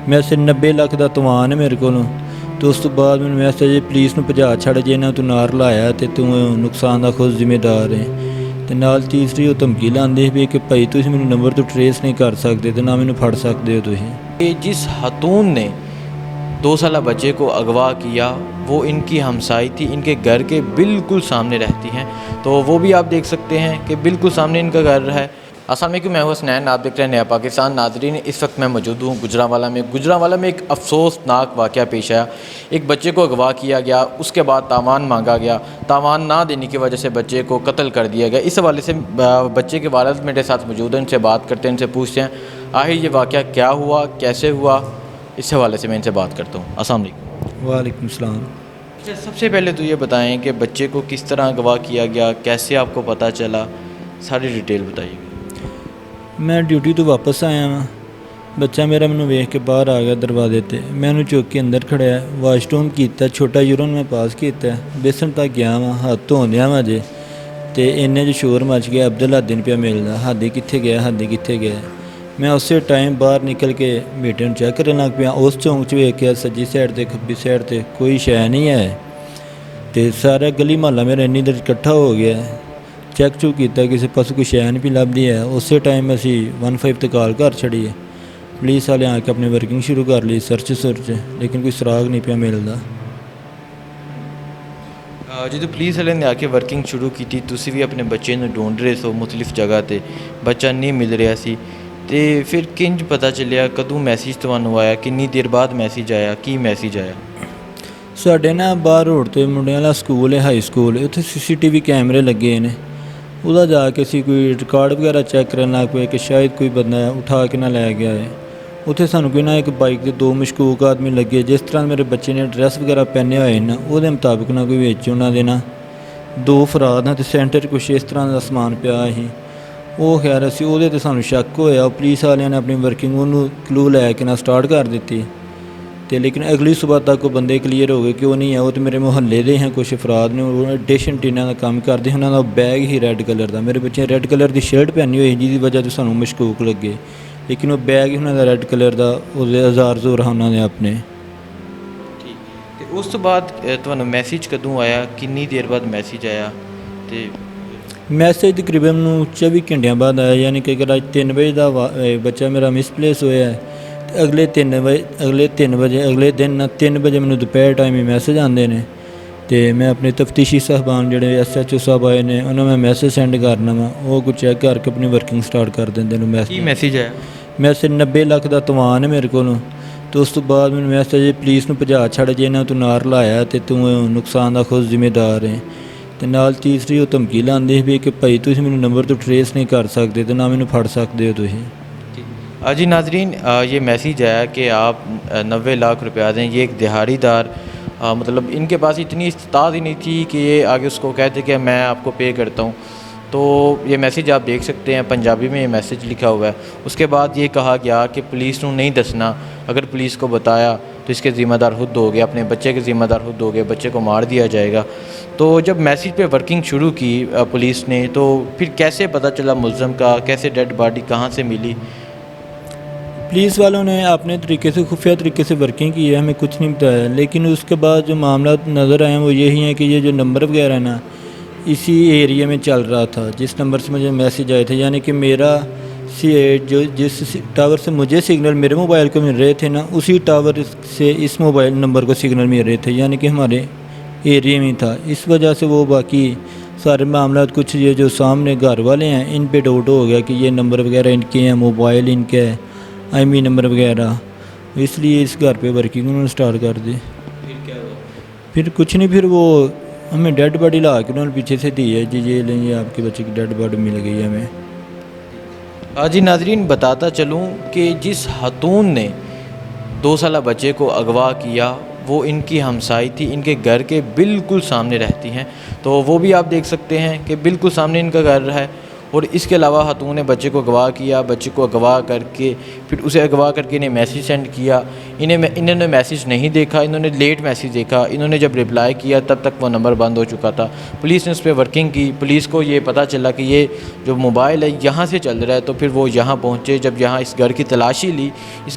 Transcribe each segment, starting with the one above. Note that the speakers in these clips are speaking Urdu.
ਮੈਂ ਸਿਰ 90 ਲੱਖ ਦਾ ਤਵਾਨ ਹੈ ਮੇਰੇ ਕੋਲੋਂ। ਤੇ ਉਸ ਤੋਂ ਬਾਅਦ ਮੈਨੂੰ ਮੈਸੇਜ ਪੁਲਿਸ ਨੂੰ ਭਜਾ ਛੱਡ, ਜੇ ਇਹਨਾਂ ਤੂੰ ਨਾਰ ਲਾਇਆ ਤੇ ਤੂੰ ਨੁਕਸਾਨ ਦਾ ਖੁਦ ਜ਼ਿੰਮੇਦਾਰ ਹੈ। ਤੇ ਨਾਲ ਤੀਸਰੀ ਉਹ ਧਮਕੀ ਲਾਉਂਦੇ ਵੀ ਕਿ ਭਾਈ ਤੁਸੀਂ ਮੈਨੂੰ ਨੰਬਰ ਤੋਂ ਟਰੇਸ ਨਹੀਂ ਕਰ ਸਕਦੇ ਤੇ ਨਾ ਮੈਨੂੰ ਫੜ ਸਕਦੇ ਹੋ ਤੁਸੀਂ। کہ جس خاتون نے 2 سالہ بچے کو اغوا کیا وہ ان کی ہمسائی تھی، ان کے گھر کے بالکل سامنے رہتی ہیں، تو وہ بھی آپ دیکھ سکتے ہیں کہ بالکل سامنے ان کا گھر ہے۔ السلام علیکم، میں ہوں حسنین، آپ دیکھ رہے ہیں نیا پاکستان۔ ناظرین، اس وقت میں موجود ہوں گجرانوالہ میں ایک افسوسناک واقعہ پیش آیا۔ ایک بچے کو اغوا کیا گیا، اس کے بعد تاوان مانگا گیا، تاوان نہ دینے کی وجہ سے بچے کو قتل کر دیا گیا۔ اس حوالے سے بچے کے والد میرے ساتھ موجود ہیں، ان سے بات کرتے ہیں، ان سے پوچھتے ہیں آخر یہ واقعہ کیا ہوا، کیسے ہوا، اس حوالے سے میں ان سے بات کرتا ہوں۔ السلام علیکم۔ وعلیکم السلام۔ اچھا، سب سے پہلے تو یہ بتائیں کہ بچے کو کس طرح اغوا کیا گیا، کیسے آپ کو پتہ چلا، ساری ڈیٹیل بتائیے۔ ਮੈਂ ਡਿਊਟੀ ਤੋਂ ਵਾਪਸ ਆਇਆ ਵਾਂ, ਬੱਚਾ ਮੇਰਾ ਮੈਨੂੰ ਵੇਖ ਕੇ ਬਾਹਰ ਆ ਗਿਆ ਦਰਵਾਜ਼ੇ 'ਤੇ। ਮੈਂ ਉਹਨੂੰ ਚੁੱਕ ਕੇ ਅੰਦਰ ਖੜਿਆ, ਵਾਸ਼ਰੂਮ ਕੀਤਾ, ਛੋਟਾ ਯੂਰਨ ਮੈਂ ਪਾਸ ਕੀਤਾ, ਬੇਸਣ ਤੱਕ ਗਿਆ ਵਾਂ, ਹੱਥ ਧੋਂਦਿਆਂ ਵਾਂ ਜੇ ਤੇ ਇੰਨੇ 'ਚ ਸ਼ੋਰ ਮਚ ਗਿਆ, ਅਬਦੁਲ ਹਾਦੀ ਨੂੰ ਪਿਆ ਮਿਲਦਾ, ਹਾਦੀ ਕਿੱਥੇ ਗਿਆ, ਹਾਦੀ ਕਿੱਥੇ ਗਿਆ। ਮੈਂ ਉਸੇ ਟਾਈਮ ਬਾਹਰ ਨਿਕਲ ਕੇ ਬੇਟੇ ਨੂੰ ਚੈੱਕ ਕਰਨ ਲੱਗ ਪਿਆ। ਉਸ ਚੌਂਕ 'ਚ ਵੇਖਿਆ ਸੱਜੀ ਸਾਈਡ 'ਤੇ ਖੱਬੀ ਸਾਈਡ 'ਤੇ ਕੋਈ ਸ਼ੈ ਨਹੀਂ ਹੈ ਤੇ ਸਾਰਾ ਗਲੀ ਮੁਹੱਲਾ ਮੇਰਾ ਇੰਨੀ ਦੇਰ ਇਕੱਠਾ ਹੋ ਗਿਆ। ਚੈੱਕ ਚੁੱਕ ਕੀਤਾ, ਕਿਸੇ ਪਾਸੇ ਕੋਈ ਸ਼ੈ ਨਹੀਂ ਵੀ ਲੱਭਦੀ ਹੈ। ਉਸੇ ਟਾਈਮ ਅਸੀਂ 15 'ਤੇ ਕਾਲ ਕਰ ਛੜੀ ਹੈ। ਪੁਲਿਸ ਵਾਲੇ ਆ ਕੇ ਆਪਣੀ ਵਰਕਿੰਗ ਸ਼ੁਰੂ ਕਰ ਲਈ, ਸਰਚ ਲੇਕਿਨ ਕੋਈ ਸੁਰਾਗ ਨਹੀਂ ਪਿਆ ਮਿਲਦਾ। ਜਦੋਂ ਪੁਲਿਸ ਵਾਲਿਆਂ ਨੇ ਆ ਕੇ ਵਰਕਿੰਗ ਸ਼ੁਰੂ ਕੀਤੀ, ਤੁਸੀਂ ਵੀ ਆਪਣੇ ਬੱਚੇ ਨੂੰ ਢੂੰਡ ਰਹੇ ਸੋ ਮੁxtਲਿਫ ਜਗ੍ਹਾ 'ਤੇ, ਬੱਚਾ ਨਹੀਂ ਮਿਲ ਰਿਹਾ ਸੀ, ਤੇ ਫਿਰ ਕਿੰਜ ਪਤਾ ਚੱਲਿਆ, ਕਦੋਂ ਮੈਸੇਜ ਤੁਹਾਨੂੰ ਆਇਆ, ਕਿੰਨੀ ਦੇਰ ਬਾਅਦ ਮੈਸੇਜ ਆਇਆ, ਕੀ ਮੈਸੇਜ ਆਇਆ? ਸਾਡੇ ਨਾ ਬਾਹਰ ਰੋਡ 'ਤੇ ਮੁੰਡਿਆਂ ਵਾਲਾ ਸਕੂਲ ਹੈ, ਹਾਈ ਸਕੂਲ, ਉੱਥੇ CCTV ਕੈਮਰੇ ਲੱਗੇ ਨੇ। ਉਹਦਾ ਜਾ ਕੇ ਅਸੀਂ ਕੋਈ ਰਿਕਾਰਡ ਵਗੈਰਾ ਚੈੱਕ ਕਰਨ ਲੱਗ ਪਏ ਕਿ ਸ਼ਾਇਦ ਕੋਈ ਬੰਦਾ ਉਠਾ ਕੇ ਨਾ ਲੈ ਗਿਆ ਹੈ। ਉੱਥੇ ਸਾਨੂੰ ਕੋਈ ਨਾ ਇੱਕ ਬਾਈਕ 'ਤੇ 2 ਮਸ਼ਕੂਕ ਆਦਮੀ ਲੱਗੇ, ਜਿਸ ਤਰ੍ਹਾਂ ਮੇਰੇ ਬੱਚੇ ਨੇ ਡਰੈਸ ਵਗੈਰਾ ਪਹਿਨੇ ਹੋਏ ਨਾ, ਉਹਦੇ ਮੁਤਾਬਿਕ ਨਾ ਕੋਈ ਵਿੱਚ ਉਹਨਾਂ ਦੇ ਨਾ 2 ਫਰਾਦ ਨਾ, ਅਤੇ ਸੈਂਟਰ 'ਚ ਕੁਛ ਇਸ ਤਰ੍ਹਾਂ ਦਾ ਸਮਾਨ ਪਿਆ ਸੀ। ਉਹ ਖੈਰ ਅਸੀਂ ਉਹਦੇ 'ਤੇ ਸਾਨੂੰ ਸ਼ੱਕ ਹੋਇਆ। ਪੁਲਿਸ ਵਾਲਿਆਂ ਨੇ ਆਪਣੀ ਵਰਕਿੰਗ ਉਹਨੂੰ ਕਲੂ ਲੈ ਕੇ ਨਾ ਸਟਾਰਟ ਕਰ ਦਿੱਤੀ, ਅਤੇ ਲੇਕਿਨ ਅਗਲੀ ਸਵੇਰ ਤੱਕ ਉਹ ਬੰਦੇ ਕਲੀਅਰ ਹੋ ਗਏ ਕਿ ਉਹ ਨਹੀਂ ਹੈ। ਉਹ ਤਾਂ ਮੇਰੇ ਮੁਹੱਲੇ ਦੇ ਹੈ, ਕੁਛ ਅਫਰਾਦ ਨੇ, ਉਹ ਡਿਸ਼ ਐਂਟੀਨਾ ਦਾ ਕੰਮ ਕਰਦੇ, ਉਹਨਾਂ ਦਾ ਬੈਗ ਹੀ ਰੈੱਡ ਕਲਰ ਦਾ। ਮੇਰੇ ਬੱਚੇ ਰੈੱਡ ਕਲਰ ਦੀ ਸ਼ਰਟ ਪਹਿਨੀ ਹੋਈ ਜਿਹਦੀ ਵਜ੍ਹਾ ਤੋਂ ਸਾਨੂੰ ਮਸ਼ਕੂਕ ਲੱਗੇ, ਲੇਕਿਨ ਉਹ ਬੈਗ ਹੀ ਉਹਨਾਂ ਦਾ ਰੈੱਡ ਕਲਰ ਦਾ, ਉਹਦੇ ਹਜ਼ਾਰ ਜ਼ੋਰ ਉਹਨਾਂ ਨੇ ਆਪਣੇ। ਠੀਕ, ਅਤੇ ਉਸ ਤੋਂ ਬਾਅਦ ਤੁਹਾਨੂੰ ਮੈਸੇਜ ਕਦੋਂ ਆਇਆ, ਕਿੰਨੀ ਦੇਰ ਬਾਅਦ ਮੈਸੇਜ ਆਇਆ? ਅਤੇ ਮੈਸੇਜ ਤਕਰੀਬਨ ਨੂੰ 24 ਘੰਟਿਆਂ ਬਾਅਦ ਆਇਆ, ਯਾਨੀ ਕਿ ਅਗਰ ਅੱਜ 3 ਵਜੇ ਦਾ ਬੱਚਾ ਮੇਰਾ ਮਿਸਪਲੇਸ ਹੋਇਆ, ਅਤੇ ਅਗਲੇ 3 ਵਜੇ ਅਗਲੇ ਦਿਨ 3 ਵਜੇ ਮੈਨੂੰ ਦੁਪਹਿਰ ਟਾਈਮ ਹੀ ਮੈਸੇਜ ਆਉਂਦੇ ਨੇ। ਅਤੇ ਮੈਂ ਆਪਣੇ ਤਫਤੀਸ਼ੀ ਸਾਹਿਬਾਨ ਜਿਹੜੇ SHO ਸਾਹਿਬ ਆਏ ਨੇ, ਉਹਨਾਂ ਨੂੰ ਮੈਂ ਮੈਸੇਜ ਸੈਂਡ ਕਰਨਾ ਵਾ, ਉਹ ਕੁਝ ਚੈੱਕ ਕਰਕੇ ਆਪਣੀ ਵਰਕਿੰਗ ਸਟਾਰਟ ਕਰ ਦਿੰਦੇ ਨੇ। ਕੀ ਮੈਸੇਜ ਆਇਆ? ਮੈਸੇਜ 90 ਲੱਖ ਦਾ ਤਵਾਨ ਹੈ ਮੇਰੇ ਕੋਲੋਂ। ਅਤੇ ਉਸ ਤੋਂ ਬਾਅਦ ਮੈਨੂੰ ਮੈਸੇਜ ਪੁਲਿਸ ਨੂੰ ਭਜਾ ਛੱਡ, ਜੇ ਇਹਨਾਂ ਤੂੰ ਨਾਰ ਲਾਇਆ ਤੇ ਤੂੰ ਨੁਕਸਾਨ ਦਾ ਖੁਦ ਜ਼ਿੰਮੇਦਾਰ ਹੈ। ਅਤੇ ਨਾਲ ਤੀਸਰੀ ਉਹ ਧਮਕੀ ਲਾਉਂਦੇ ਵੀ ਕਿ ਭਾਈ ਤੁਸੀਂ ਮੈਨੂੰ ਨੰਬਰ ਤੋਂ ਟਰੇਸ ਨਹੀਂ ਕਰ ਸਕਦੇ ਤੇ ਨਾ ਮੈਨੂੰ ਫੜ ਸਕਦੇ ਹੋ ਤੁਸੀਂ۔ جی ناظرین، یہ میسیج آیا کہ آپ 90 لاکھ روپیہ دیں۔ یہ ایک دہاڑی دار، مطلب ان کے پاس اتنی استطاعت ہی نہیں تھی کہ یہ آگے اس کو کہتے کہ میں آپ کو پے کرتا ہوں۔ تو یہ میسیج آپ دیکھ سکتے ہیں، پنجابی میں یہ میسیج لکھا ہوا ہے۔ اس کے بعد یہ کہا گیا کہ پولیس کو نہیں دسنا، اگر پولیس کو بتایا تو اس کے ذمہ دار خود ہوگے، اپنے بچے کے ذمہ دار خود ہوگے، بچے کو مار دیا جائے گا۔ تو جب میسیج پہ ورکنگ شروع کی پولیس نے، تو پھر کیسے پتہ چلا ملزم کا، کیسے ڈیڈ باڈی کہاں سے ملی؟ پولیس والوں نے اپنے طریقے سے خفیہ طریقے سے ورکنگ کی ہے، ہمیں کچھ نہیں بتایا، لیکن اس کے بعد جو معاملات نظر آئے ہیں وہ یہی ہیں کہ یہ جو نمبر وغیرہ ہے نا، اسی ایریے میں چل رہا تھا جس نمبر سے مجھے میسیج آئے تھے، یعنی کہ میرا جس ٹاور سے مجھے سگنل میرے موبائل کو مل رہے تھے نا، اسی ٹاور سے اس موبائل نمبر کو سگنل مل رہے تھے، یعنی کہ ہمارے ایریے میں تھا۔ اس وجہ سے وہ باقی سارے معاملات کچھ یہ جو سامنے گھر والے ہیں ان پہ ڈاؤٹ ہو گیا کہ یہ نمبر وغیرہ ان کے ہیں، موبائل ان کے ہے، IMEI نمبر وغیرہ، اس لیے اس گھر پہ ورکنگ انہوں نے سٹارٹ کر دی۔ پھر کیا ہوا؟ پھر کچھ نہیں، پھر وہ ہمیں ڈیڈ باڈی لا کے انہوں نے پیچھے سے دی ہے، جی یہ لیں، یہ آپ کے بچے کی ڈیڈ باڈی مل گئی ہے ہمیں۔ جی ناظرین، بتاتا چلوں کہ جس خاتون نے 2 سالہ بچے کو اغوا کیا وہ ان کی ہمسائی تھی، ان کے گھر کے بالکل سامنے رہتی ہیں، تو وہ بھی آپ دیکھ سکتے ہیں کہ بالکل سامنے ان کا گھر ہے۔ اور اس کے علاوہ خاتون نے بچے کو اغوا کیا، بچے کو اغوا کر کے پھر اسے اغوا کر کے انہیں میسیج سینڈ کیا. انہوں نے میسیج نہیں دیکھا، انہوں نے لیٹ میسیج دیکھا. انہوں نے جب رپلائی کیا تب تک وہ نمبر بند ہو چکا تھا. پولیس نے اس پہ ورکنگ کی. پولیس کو یہ پتہ چلا کہ یہ جو موبائل ہے یہاں سے چل رہا ہے، تو پھر وہ یہاں پہنچے. جب یہاں اس گھر کی تلاشی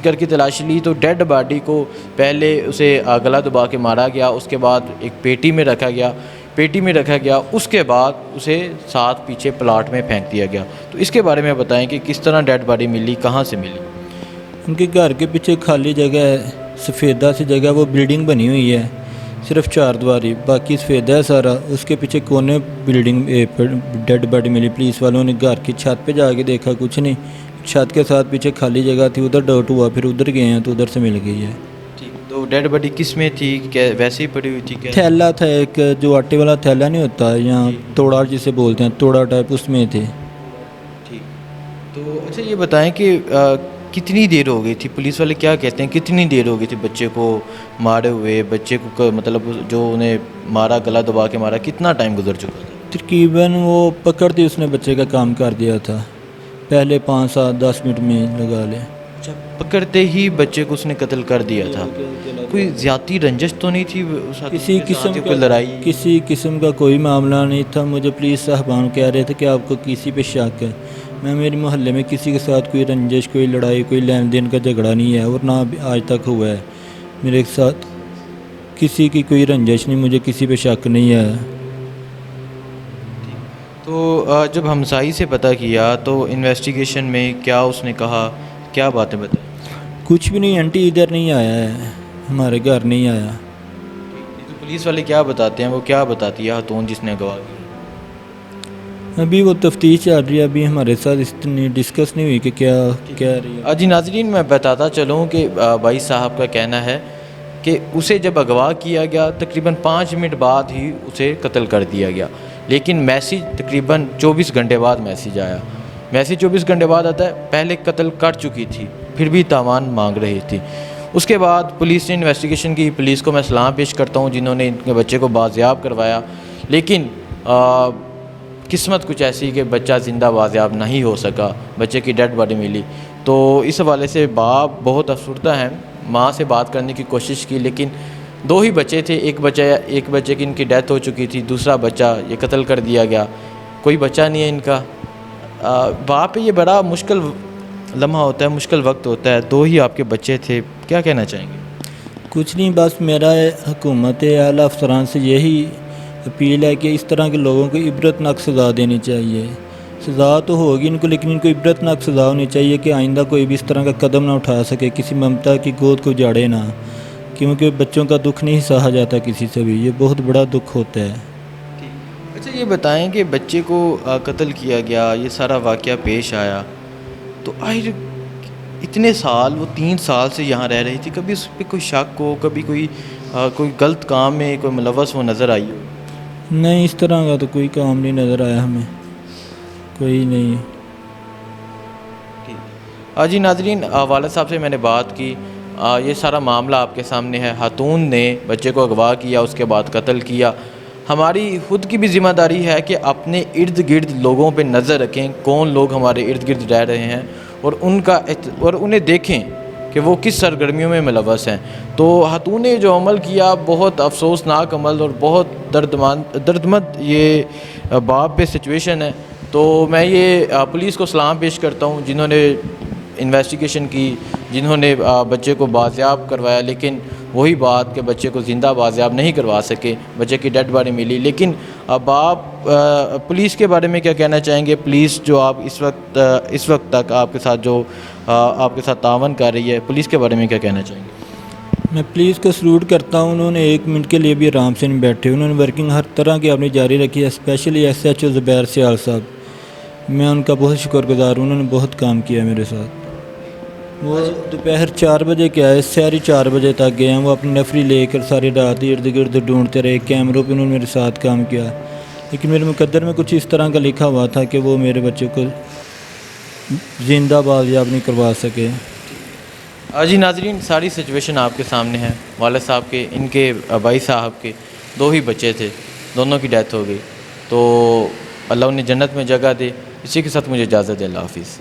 لی تو ڈیڈ باڈی کو پہلے اسے گلا دبا کے مارا گیا، اس کے بعد ایک پیٹی میں رکھا گیا، اس کے بعد اسے ساتھ پیچھے پلاٹ میں پھینک دیا گیا. تو اس کے بارے میں بتائیں کہ کس طرح ڈیڈ باڈی ملی، کہاں سے ملی؟ ان کے گھر کے پیچھے خالی جگہ ہے، سفیدہ سی جگہ، وہ بلڈنگ بنی ہوئی ہے صرف 4 دیواری، باقی سفیدہ ہے سارا. اس کے پیچھے کونے بلڈنگ ڈیڈ باڈی ملی. پولیس والوں نے گھر کی چھت پہ جا کے دیکھا، کچھ نہیں. چھت کے ساتھ پیچھے خالی جگہ تھی، ادھر ڈاؤٹ ہوا، پھر ادھر گئے ہیں تو ادھر سے مل گئی ہے. تو ڈیڈ باڈی کس میں تھی؟ ویسے ہی پڑی ہوئی تھی؟ تھیلا تھا ایک، جو آٹے والا تھیلا نہیں ہوتا یہاں توڑا جسے بولتے ہیں، توڑا ٹائپ، اس میں تھے. ٹھیک. تو اچھا یہ بتائیں کہ کتنی دیر ہو گئی تھی؟ پولیس والے کیا کہتے ہیں کتنی دیر ہو گئی تھی بچے کو مارے ہوئے؟ بچے کو مطلب جو انہیں مارا، گلا دبا کے مارا، کتنا ٹائم گزر چکا تھا؟ تقریباً وہ پکڑتی اس نے بچے کا کام کر دیا تھا، پہلے 5-7-10 منٹ میں لگا لے. اچھا، پکڑتے ہی بچے کو اس نے قتل کر دیا تھا. کوئی زیادتی رنجش تو نہیں تھی کسی قسم کوئی لڑائی؟ کسی قسم کا کوئی معاملہ نہیں تھا. مجھے پولیس صاحبان کہہ رہے تھے کہ آپ کو کسی پہ شک ہے. میرے محلے میں کسی کے ساتھ کوئی رنجش، کوئی لڑائی، کوئی لین دین کا جھگڑا نہیں ہے، اور نہ آج تک ہوا ہے. میرے ساتھ کسی کی کوئی رنجش نہیں، مجھے کسی پہ شک نہیں ہے. تو جب ہمسائی سے پتہ کیا تو انویسٹیگیشن میں کیا اس نے کہا، کیا باتیں بتائیں؟ کچھ بھی نہیں، آنٹی ادھر نہیں آیا ہے، ہمارے گھر نہیں آیا. تو پولیس والے کیا بتاتے ہیں؟ وہ کیا بتاتی ہے خاتون جس نے اغوا کی؟ ابھی وہ تفتیش چل رہی ہے، ابھی ہمارے ساتھ اتنی ڈسکس نہیں ہوئی کہ کیا کہہ رہی ہے. جی ناظرین، میں بتاتا چلوں کہ بھائی صاحب کا کہنا ہے کہ اسے جب اغوا کیا گیا تقریباً 5 منٹ بعد ہی اسے قتل کر دیا گیا، لیکن میسیج تقریباً 24 گھنٹے بعد میسیج آیا. میسیج 24 گھنٹے بعد آتا ہے. پہلے قتل کر چکی تھی، پھر بھی تاوان مانگ رہی تھی. اس کے بعد پولیس نے انویسٹیگیشن کی. پولیس کو میں سلام پیش کرتا ہوں جنہوں نے ان کے بچے کو بازیاب کروایا، لیکن قسمت کچھ ایسی کہ بچہ زندہ بازیاب نہیں ہو سکا، بچے کی ڈیڈ باڈی ملی. تو اس حوالے سے باپ بہت افسردہ ہیں. ماں سے بات کرنے کی کوشش کی، لیکن 2 ہی بچے تھے. ایک بچے کی ان کی ڈیتھ ہو چکی تھی، دوسرا بچہ یہ قتل کر دیا گیا، کوئی بچہ نہیں ہے ان کا. باپ پہ یہ بڑا مشکل لمحہ ہوتا ہے، مشکل وقت ہوتا ہے. 2 ہی آپ کے بچے تھے، کیا کہنا چاہیں گے؟ کچھ نہیں، بس میرا حکومت اعلیٰ افسران سے یہی اپیل ہے کہ اس طرح کے لوگوں کو عبرتناک سزا دینی چاہیے. سزا تو ہوگی ان کو، لیکن ان کو عبرتناک سزا ہونی چاہیے کہ آئندہ کوئی بھی اس طرح کا قدم نہ اٹھا سکے، کسی ممتا کی گود کو جاڑے نہ، کیونکہ بچوں کا دکھ نہیں سہا جاتا کسی سے بھی. یہ بہت بڑا دکھ ہوتا ہے. اچھا یہ بتائیں کہ بچے کو قتل کیا گیا، یہ سارا واقعہ پیش آیا، تو آخر اتنے سال، وہ 3 سال سے یہاں رہ رہی تھی، کبھی اس پہ کوئی شک ہو، کبھی کوئی غلط کام میں کوئی ملوث وہ نظر آئی ہو؟ نہیں، اس طرح کا تو کوئی کام نہیں نظر آیا ہمیں، کوئی نہیں. جی ناظرین، والد صاحب سے میں نے بات کی. یہ سارا معاملہ آپ کے سامنے ہے. خاتون نے بچے کو اغوا کیا، اس کے بعد قتل کیا. ہماری خود کی بھی ذمہ داری ہے کہ اپنے ارد گرد لوگوں پہ نظر رکھیں، کون لوگ ہمارے ارد گرد رہ رہے ہیں، اور انہیں دیکھیں کہ وہ کس سرگرمیوں میں ملوث ہیں. تو خاتون نے جو عمل کیا بہت افسوسناک عمل اور بہت دردمند یہ باپ پہ سچویشن ہے. تو میں یہ پولیس کو سلام پیش کرتا ہوں جنہوں نے انویسٹیگیشن کی، جنہوں نے بچے کو بازیاب کروایا، لیکن وہی بات کہ بچے کو زندہ بازیاب نہیں کروا سکے، بچے کی ڈیڈ باڈی ملی. لیکن اب آپ پولیس کے بارے میں کیا کہنا چاہیں گے؟ پولیس جو آپ اس وقت تک آپ کے ساتھ تعاون کر رہی ہے، پولیس کے بارے میں کیا کہنا چاہیں گے؟ میں پولیس کو سلوٹ کرتا ہوں. انہوں نے 1 منٹ کے لیے بھی آرام سے نہیں بیٹھے. انہوں نے ورکنگ ہر طرح کی اپنی جاری رکھی ہے، اسپیشلی SHO زبیر سیال صاحب. میں ان کا بہت شکر گزار ہوں، انہوں نے بہت کام کیا میرے ساتھ. وہ دوپہر 4 بجے کے آئے، سحری 4 بجے تک گئے ہیں. وہ اپنی نفری لے کر ساری رات ارد گرد ڈھونڈتے رہے. کیمروں پہ انہوں نے میرے ساتھ کام کیا، لیکن میرے مقدر میں کچھ اس طرح کا لکھا ہوا تھا کہ وہ میرے بچے کو زندہ بازیاب نہیں کروا سکے. جی ناظرین، ساری سچویشن آپ کے سامنے ہے. والد صاحب کے، ان کے بھائی صاحب کے 2 ہی بچے تھے، دونوں کی ڈیتھ ہو گئی. تو اللہ انہیں جنت میں جگہ دے. اسی کے ساتھ مجھے اجازت ہے، اللہ حافظ.